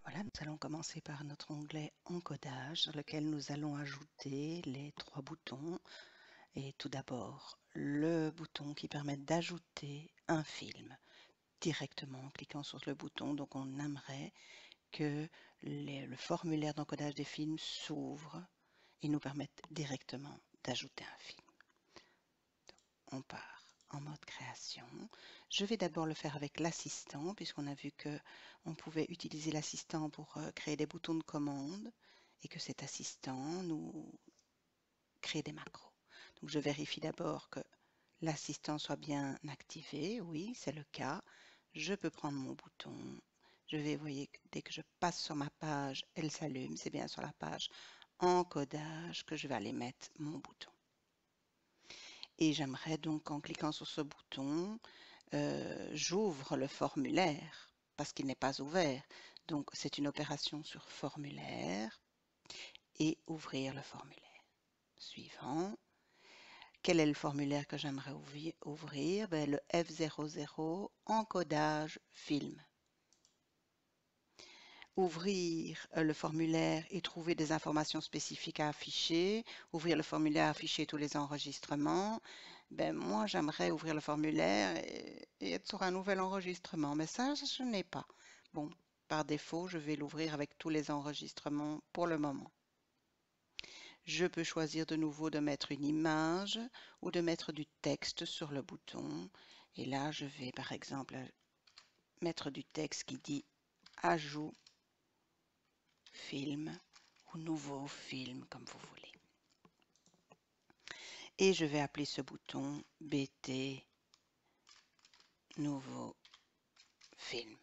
Voilà, nous allons commencer par notre onglet Encodage, sur lequel nous allons ajouter les 3 boutons. Et tout d'abord, le bouton qui permet d'ajouter un film directement en cliquant sur le bouton. Donc on aimerait que le formulaire d'encodage des films s'ouvre et nous permette directement d'ajouter un film. Donc, on part en mode création. Je vais d'abord le faire avec l'assistant, puisqu'on a vu qu'on pouvait utiliser l'assistant pour créer des boutons de commande et que cet assistant nous crée des macros. Donc je vérifie d'abord que l'assistant soit bien activé. Oui, c'est le cas. Je peux prendre mon bouton. Je vais, vous voyez, dès que je passe sur ma page, elle s'allume. C'est bien sur la page encodage que je vais aller mettre mon bouton. Et j'aimerais donc, en cliquant sur ce bouton, j'ouvre le formulaire parce qu'il n'est pas ouvert. Donc, c'est une opération sur formulaire et ouvrir le formulaire. Suivant. Quel est le formulaire que j'aimerais ouvrir? Le F00 encodage film. Ouvrir le formulaire et trouver des informations spécifiques à afficher, ouvrir le formulaire, afficher tous les enregistrements. Moi, j'aimerais ouvrir le formulaire et être sur un nouvel enregistrement, mais ça, je n'ai pas. Bon, par défaut, je vais l'ouvrir avec tous les enregistrements pour le moment. Je peux choisir de nouveau de mettre une image ou de mettre du texte sur le bouton. Et là, je vais par exemple mettre du texte qui dit « Ajout film » ou « Nouveau film » comme vous voulez. Et je vais appeler ce bouton « BT Nouveau film ».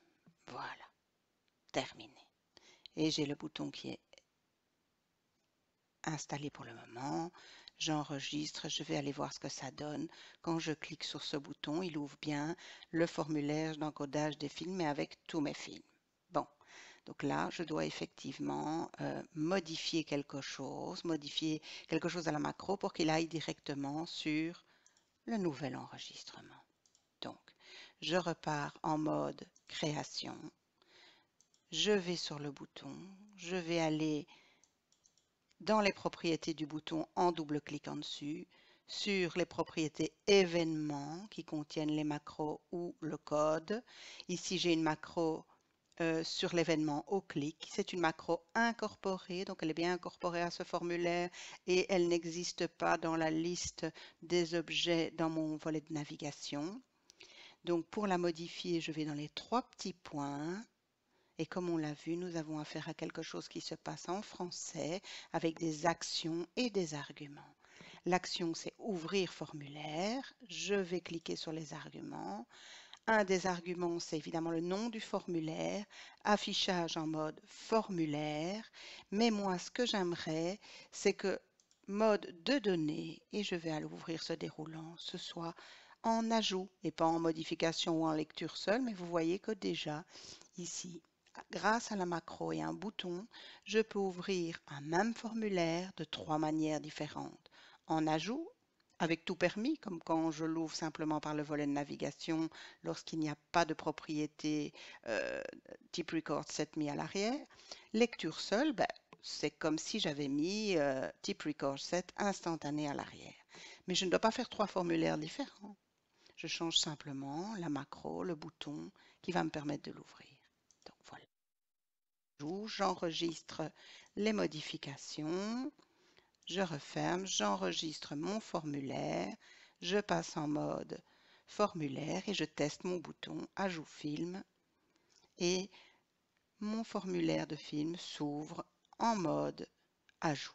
Voilà, terminé. Et j'ai le bouton qui est installé pour le moment. J'enregistre, je vais aller voir ce que ça donne. Quand je clique sur ce bouton, il ouvre bien le formulaire d'encodage des films, mais avec tous mes films. Bon, donc là, je dois effectivement modifier quelque chose à la macro pour qu'il aille directement sur le nouvel enregistrement. Donc, je repars en mode création. Je vais sur le bouton, je vais aller dans les propriétés du bouton en double-cliquant dessus, sur les propriétés événements qui contiennent les macros ou le code. Ici, j'ai une macro sur l'événement au clic. C'est une macro incorporée, donc elle est bien incorporée à ce formulaire et elle n'existe pas dans la liste des objets dans mon volet de navigation. Donc pour la modifier, je vais dans les 3 petits points. Et comme on l'a vu, nous avons affaire à quelque chose qui se passe en français avec des actions et des arguments. L'action, c'est ouvrir formulaire. Je vais cliquer sur les arguments. Un des arguments, c'est évidemment le nom du formulaire, affichage en mode formulaire. Mais moi, ce que j'aimerais, c'est que mode de données, et je vais aller ouvrir ce déroulant, ce soit en ajout et pas en modification ou en lecture seule. Mais vous voyez que déjà, ici, grâce à la macro et un bouton, je peux ouvrir un même formulaire de 3 manières différentes. En ajout, avec tout permis, comme quand je l'ouvre simplement par le volet de navigation lorsqu'il n'y a pas de propriété type record set mis à l'arrière. Lecture seule, c'est comme si j'avais mis type record set instantané à l'arrière. Mais je ne dois pas faire 3 formulaires différents. Je change simplement la macro, le bouton qui va me permettre de l'ouvrir. Donc voilà. J'enregistre les modifications. Je referme, j'enregistre mon formulaire, je passe en mode formulaire et je teste mon bouton Ajout film et mon formulaire de film s'ouvre en mode Ajout.